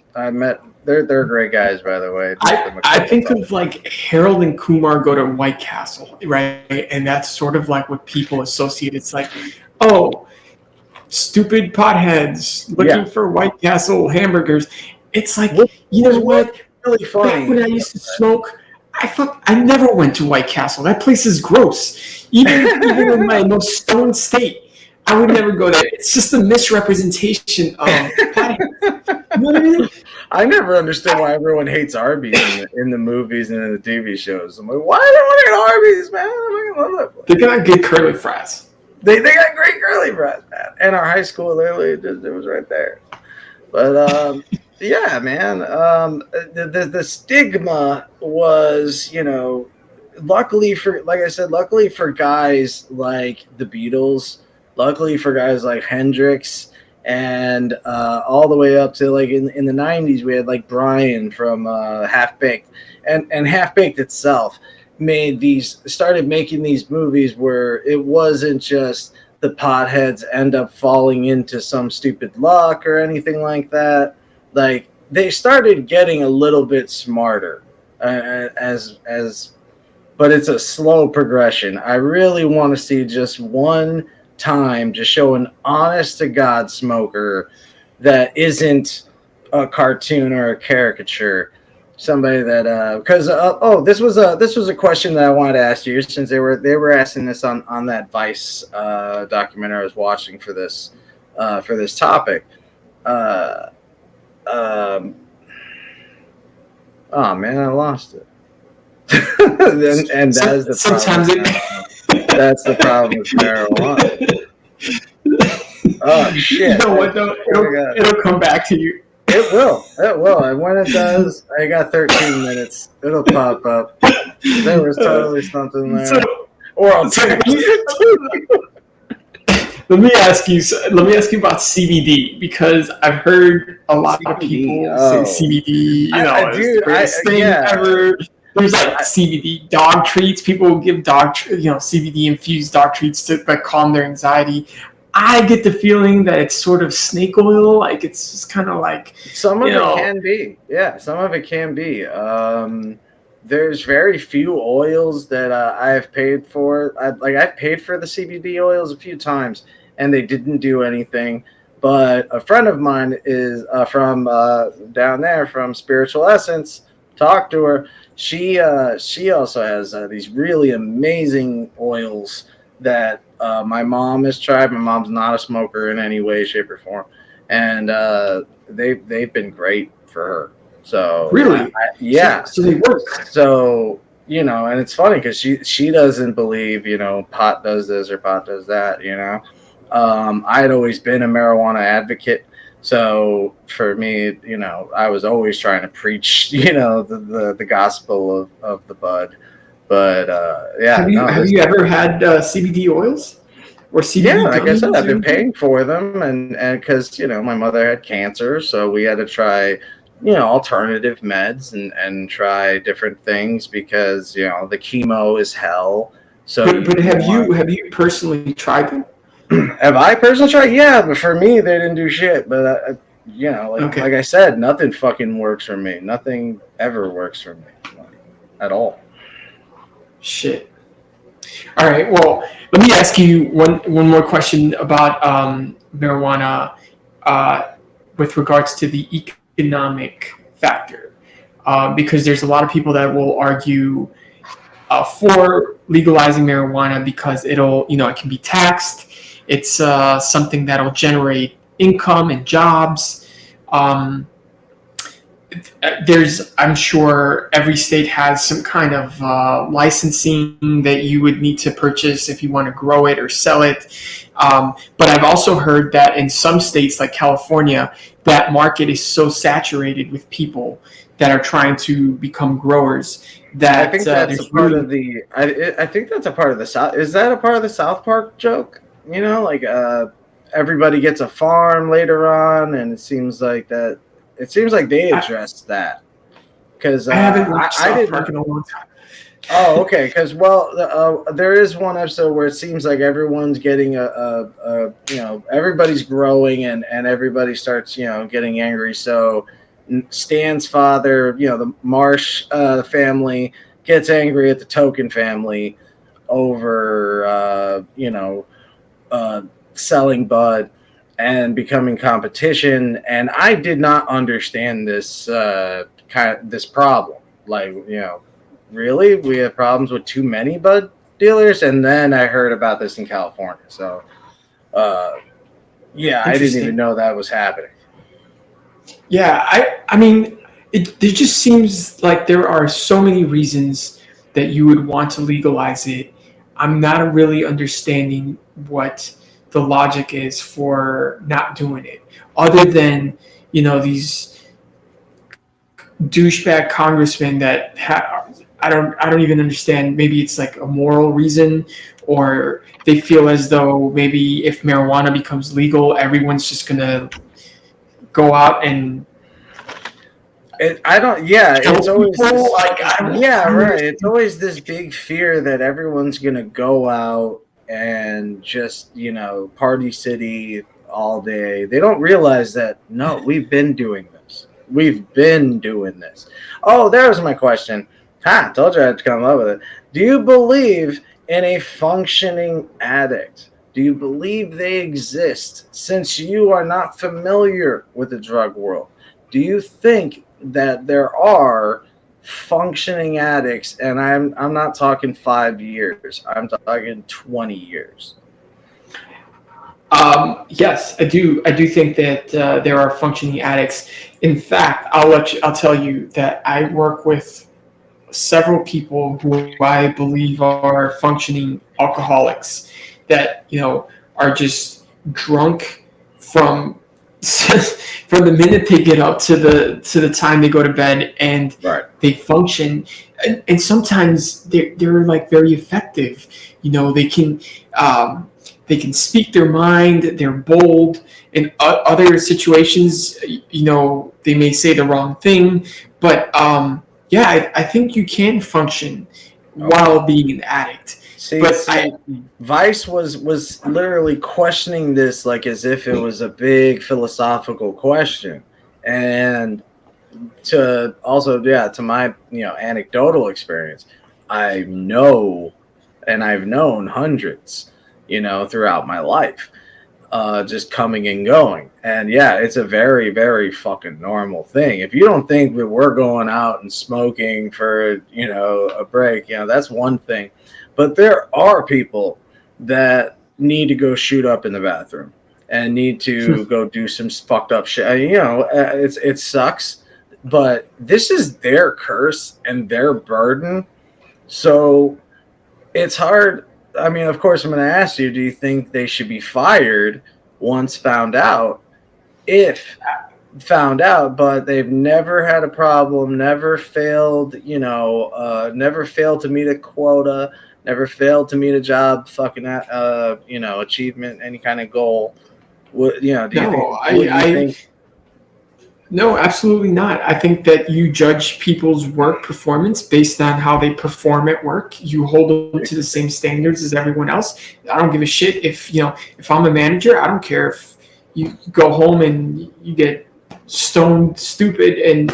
They're great guys, by the way. I think of like Harold and Kumar Go to White Castle, right? And that's sort of like what people associate. It's like, oh, stupid potheads looking for White Castle hamburgers. It's like, you know what? Really funny. Back when I used to smoke, I never went to White Castle. That place is gross. Even in my most stoned state, I would never go there. It's just a misrepresentation of potheads. You know what I mean? I never understood why everyone hates Arby's in the movies and in the TV shows. I'm like, why do they want to eat Arby's, man? I love that place. They got good curly fries. They got great curly fries, man. And our high school, literally, it was right there. But yeah, man. The stigma was, luckily for guys like the Beatles, luckily for guys like Hendrix. And all the way up to like in the 90s, we had like Brian from Half Baked, and Half Baked itself started making these movies where it wasn't just the potheads end up falling into some stupid luck or anything like that. Like they started getting a little bit smarter but it's a slow progression. I really want to see just one time to show an honest to God smoker that isn't a cartoon or a caricature. Somebody that because this was a question that I wanted to ask you, since they were asking this on that Vice documentary I was watching for this topic. Oh man, I lost it. and that is the problem. That's the problem with marijuana. Oh shit! You know what though? It'll come back to you. It will. And when it does, I got 13 minutes. It'll pop up. There was totally something there. Or I'll take it. Let me ask you about CBD, because I've heard a lot of people say CBD. It's the greatest thing ever. There's like CBD dog treats. People will give CBD infused dog treats to calm their anxiety. I get the feeling that it's sort of snake oil. Like it's just kind of like some of it can be. Yeah, some of it can be. There's very few oils that I've paid for. I've paid for the CBD oils a few times, and they didn't do anything. But a friend of mine is from down there from Spiritual Essence. Talk to her. She also has these really amazing oils that my mom has tried. My mom's not a smoker in any way, shape, or form, and they've been great for her. So really, so they work. So and it's funny because she doesn't believe pot does this or pot does that. I had always been a marijuana advocate. So for me, I was always trying to preach, the gospel of the bud. But have you ever had CBD oils or CBD? Yeah, like I said, I've been paying for them, and because my mother had cancer, so we had to try alternative meds and try different things because the chemo is hell. So, but have you personally tried them? Have I personally tried? Yeah, but for me, they didn't do shit. But like I said, nothing fucking works for me. Nothing ever works for me, at all. Shit. All right. Well, let me ask you one more question about marijuana with regards to the economic factor, because there's a lot of people that will argue for legalizing marijuana because it can be taxed. It's something that'll generate income and jobs. I'm sure every state has some kind of licensing that you would need to purchase if you want to grow it or sell it. But I've also heard that in some states like California, that market is so saturated with people that are trying to become growers. That I think that's there's a part really, of the. I think that's a part of the South. Is that a part of the South Park joke? You know, like everybody gets a farm later on, and it seems like that. It seems like they addressed that because I haven't watched I South didn't. Park in a long time. Oh, okay. Because there is one episode where it seems like everyone's getting everybody's growing and everybody starts getting angry. So Stan's father, the Marsh family gets angry at the Token family over selling bud and becoming competition. And I did not understand this this problem. Like, really, we have problems with too many bud dealers, and then I heard about this in California. So, yeah, I didn't even know that was happening. Yeah, I mean, it just seems like there are so many reasons that you would want to legalize it. I'm not really understanding what the logic is for not doing it, other than these douchebag congressmen that I don't even understand. Maybe it's like a moral reason, or they feel as though maybe if marijuana becomes legal, everyone's just gonna go out and it's always people, right. It's always this big fear that everyone's gonna go out and just party city all day. They don't realize that no, we've been doing this. Oh, there was my question. Told you I had to come up with it. Do you believe in a functioning addict? Do you believe they exist? Since you are not familiar with the drug world, do you think that there are functioning addicts? And I'm not talking 5 years. I'm talking 20 years. Yes, I do. I do think that there are functioning addicts. In fact, I'll tell you that I work with several people who I believe are functioning alcoholics that are just drunk from the minute they get up to the time they go to bed, and they function, and sometimes they're like very effective. They can speak their mind. They're bold. In other situations, they may say the wrong thing, but I think you can function while being an addict. Vice was literally questioning this like as if it was a big philosophical question, and to my anecdotal experience, I know, and I've known hundreds, throughout my life, just coming and going. And it's a very, very fucking normal thing. If you don't think that we're going out and smoking for, a break, that's one thing. But there are people that need to go shoot up in the bathroom and need to go do some fucked up shit. It sucks, but this is their curse and their burden. So it's hard. I mean, of course, I'm going to ask you, do you think they should be fired once found out? If found out, but they've never had a problem, never failed, never failed to meet a quota, never failed to meet a job, fucking, achievement, any kind of goal. Do you think? No, absolutely not. I think that you judge people's work performance based on how they perform at work. You hold them to the same standards as everyone else. I don't give a shit if I'm a manager. I don't care if you go home and you get stoned stupid and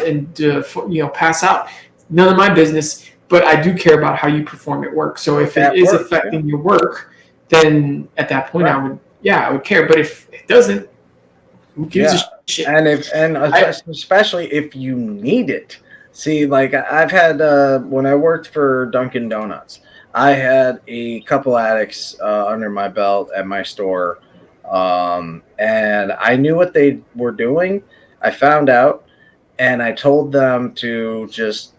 pass out. None of my business. But I do care about how you perform at work. So if it is affecting your work, then at that point I would care. But if it doesn't, who gives a shit? Especially if you need it. See, like I've had when I worked for Dunkin' Donuts, I had a couple addicts under my belt at my store, and I knew what they were doing. I found out, and I told them to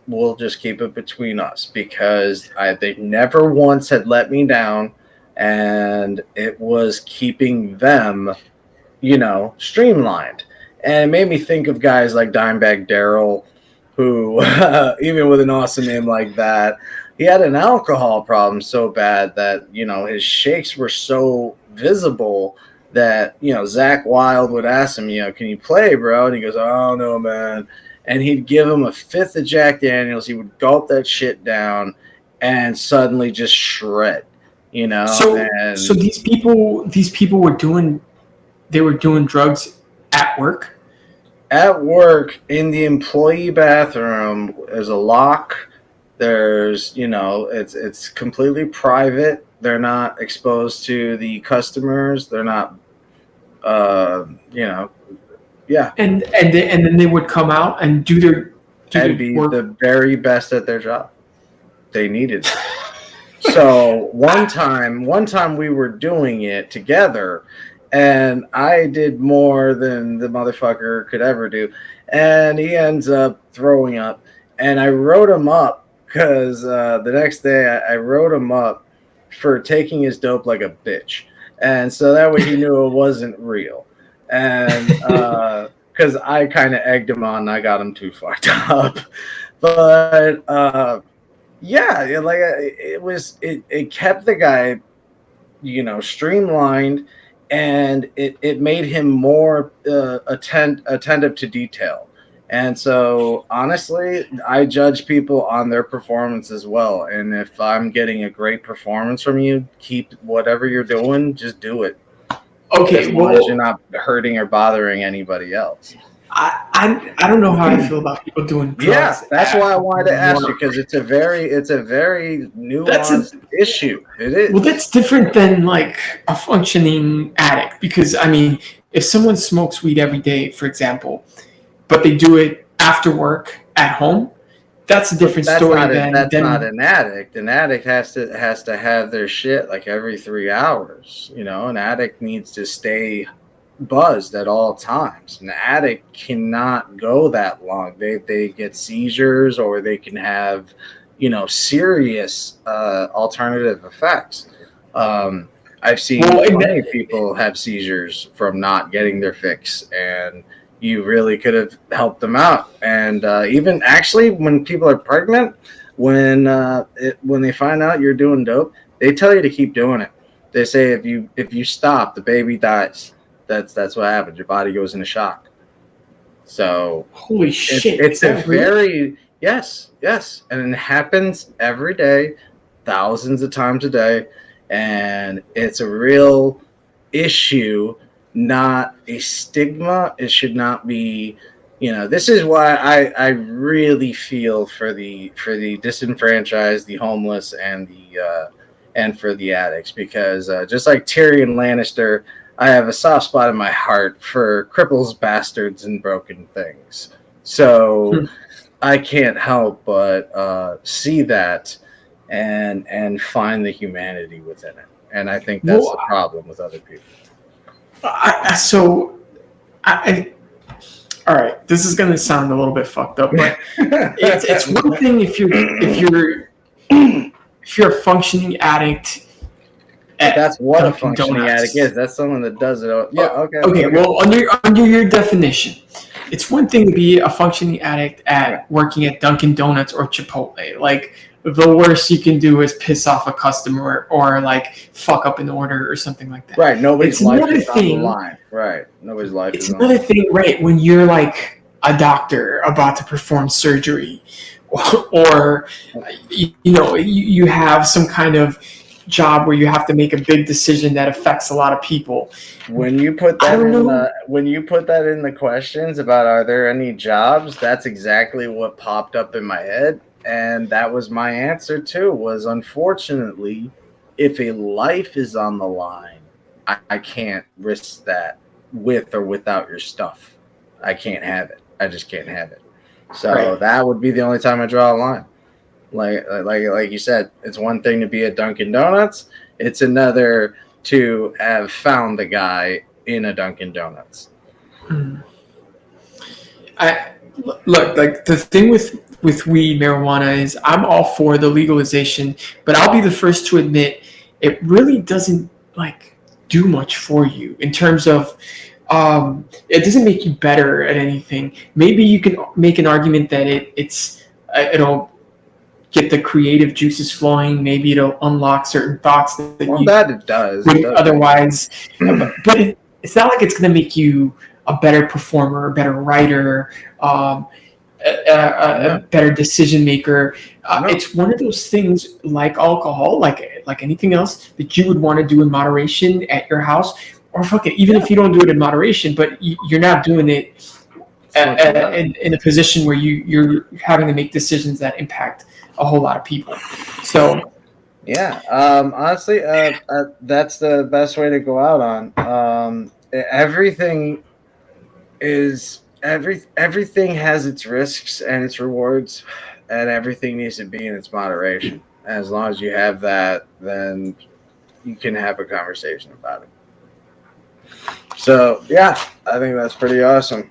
we'll just keep it between us, because they never once had let me down, and it was keeping them, streamlined. And it made me think of guys like Dimebag Darrell, who, even with an awesome name like that, he had an alcohol problem so bad that, you know, his shakes were so visible that, you know, Zach Wilde would ask him, you know, can you play, bro? And he goes, oh, no, man. And he'd give him a fifth of Jack Daniels. He would gulp that shit down and suddenly just shred, you know? So these people were doing drugs at work? At work, in the employee bathroom, there's a lock. There's, you know, it's completely private. They're not exposed to the customers. They're not, you know, yeah. And then they would come out and do their be work. the very best at their job. They needed it. So one time we were doing it together, and I did more than the motherfucker could ever do, and he ends up throwing up. And I wrote him up because the next day I wrote him up for taking his dope like a bitch, and so that way he knew it wasn't real. And because I kind of egged him on, and I got him too fucked up. But yeah, it kept the guy, you know, streamlined, and it made him more attentive to detail. And so, honestly, I judge people on their performance as well. And if I'm getting a great performance from you, keep whatever you're doing, just do it. Okay, as long as you're not hurting or bothering anybody else. I don't know how I feel about people doing drugs. Yeah, that's why I wanted to ask you, because it's a very nuanced issue. It is. Well, that's different than like a functioning addict, because I mean, if someone smokes weed every day, for example, but they do it after work at home, that's a different story. That's not an addict. An addict has to have their shit like every 3 hours. You know, an addict needs to stay buzzed at all times. An addict cannot go that long. They get seizures, or they can have, you know, serious alternative effects. I've seen many people have seizures from not getting their fix, and you really could have helped them out. And even actually, when people are pregnant, when they find out you're doing dope, they tell you to keep doing it. They say if you stop, the baby dies. That's what happens. Your body goes into shock. So holy shit! It's a very yes, and it happens every day, thousands of times a day, and it's a real issue, not a stigma. It should not be. You know, this is why I really feel for the disenfranchised, the homeless, and for the addicts, because just like Tyrion Lannister, I have a soft spot in my heart for cripples, bastards, and broken things. So I can't help but see that and find the humanity within it. And I think that's the problem with other people. All right, this is going to sound a little bit fucked up, but it's one thing if you're a functioning addict. That's what a functioning addict is. That's someone that does it. Yeah. Okay. Okay. Well, under your definition, it's one thing to be a functioning addict at working at Dunkin' Donuts or Chipotle. Like, the worst you can do is piss off a customer or like fuck up an order or something like that. Right. Nobody's life is on the line. Right. Nobody's life is on the line. It's another thing, right? When you're like a doctor about to perform surgery, or you know, you have some kind of job where you have to make a big decision that affects a lot of people. When you put that in the questions about are there any jobs, that's exactly what popped up in my head, and that was my answer too. Was unfortunately, if a life is on the line, I can't risk that with or without your stuff. I can't have it. I just can't have it. So that would be the only time I draw a line. Like you said, it's one thing to be at Dunkin' Donuts. It's another to have found the guy in a Dunkin' Donuts. I look, like the thing with weed, marijuana, is I'm all for the legalization, but I'll be the first to admit it really doesn't like do much for you in terms of it doesn't make you better at anything. Maybe you can make an argument that it'll get the creative juices flowing. Maybe it'll unlock certain thoughts that Well, you that it does. wouldn't otherwise. But it's not like it's going to make you a better performer, a better writer, a better decision maker. No. It's one of those things like alcohol, like anything else that you would want to do in moderation at your house, or even if you don't do it in moderation, but you're not doing it in a position where you're having to make decisions that impact a whole lot of people. So yeah, honestly, that's the best way to go out on. Everything has its risks and its rewards, and everything needs to be in its moderation. As long as you have that, then you can have a conversation about it. So yeah, I think that's pretty awesome.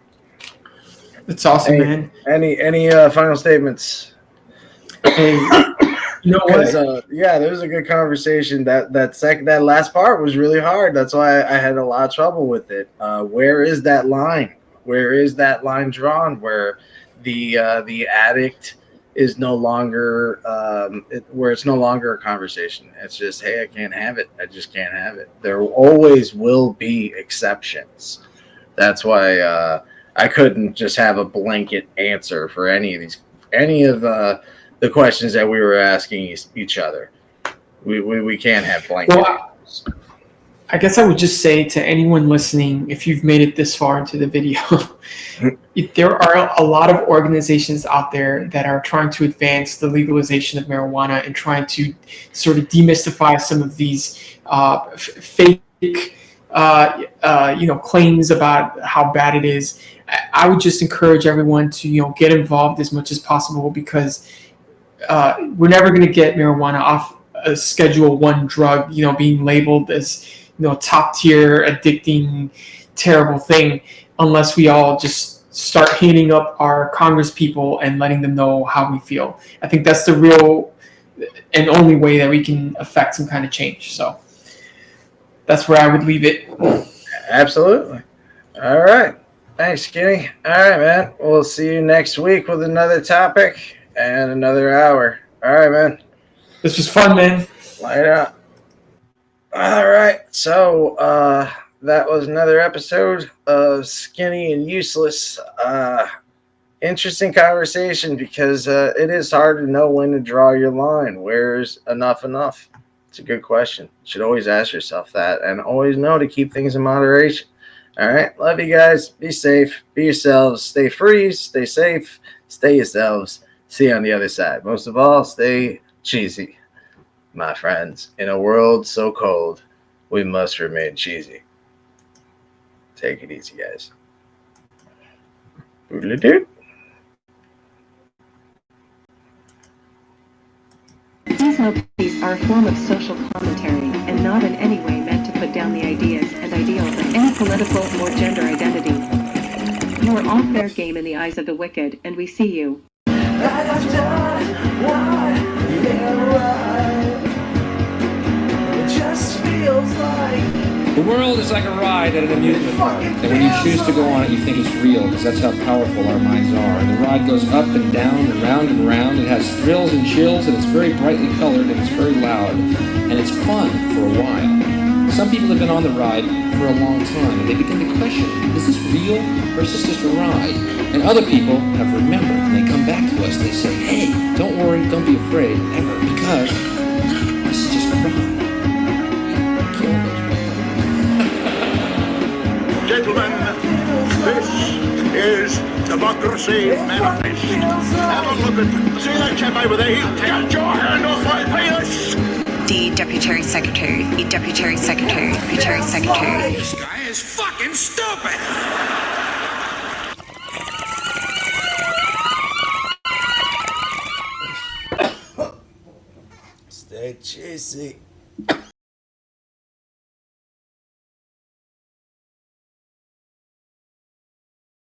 it's awesome, man. Any final statements? Hey, you know what? Yeah, there was a good conversation. That last part was really hard. That's why I had a lot of trouble with it. Where is that line? Where is that line drawn? Where the addict is no longer where it's no longer a conversation. It's just, hey, I can't have it. I just can't have it. There always will be exceptions. That's why I couldn't just have a blanket answer for any of the questions that we were asking each other. We can't have blanket answers. I guess I would just say to anyone listening, if you've made it this far into the video, there are a lot of organizations out there that are trying to advance the legalization of marijuana and trying to sort of demystify some of these fake, claims about how bad it is. I would just encourage everyone to, get involved as much as possible, because we're never going to get marijuana off a Schedule I drug, being labeled as top tier, addicting, terrible thing, unless we all just start hitting up our Congress people and letting them know how we feel. I think that's the real and only way that we can affect some kind of change. So that's where I would leave it. Absolutely. All right. Thanks, Skinny. All right, man. We'll see you next week with another topic and another hour. All right, man. This was fun, man. Light out. All right, so that was another episode of Skinny and Useless. Interesting conversation, because it is hard to know when to draw your line. Where's enough? It's a good question. You should always ask yourself that, and always know to keep things in moderation. All right, love you guys. Be safe. Be yourselves. Stay free. Stay safe. Stay yourselves. See you on the other side. Most of all, stay cheesy. My friends, in a world so cold, we must remain cheesy. Take it easy, guys. Boodle-doo. Please note these are a form of social commentary and not in any way meant to put down the ideas and ideals of any political or gender identity. You are all fair game in the eyes of the wicked, and we see you. The world is like a ride at an amusement park, and when you choose to go on it, you think it's real, because that's how powerful our minds are. And the ride goes up and down and round and round. It has thrills and chills, and it's very brightly colored, and it's very loud, and it's fun for a while. Some people have been on the ride for a long time, and they begin to question, is this real, or is this just a ride? And other people have remembered, and they come back to us. They say, hey, don't worry, don't be afraid, ever, because this is just a ride. Gentlemen, this is Democracy Manifest. Have a look at, see that chap over there? He'll take your hand off my penis! The Deputy Secretary, This guy is fucking stupid! Stay cheesy.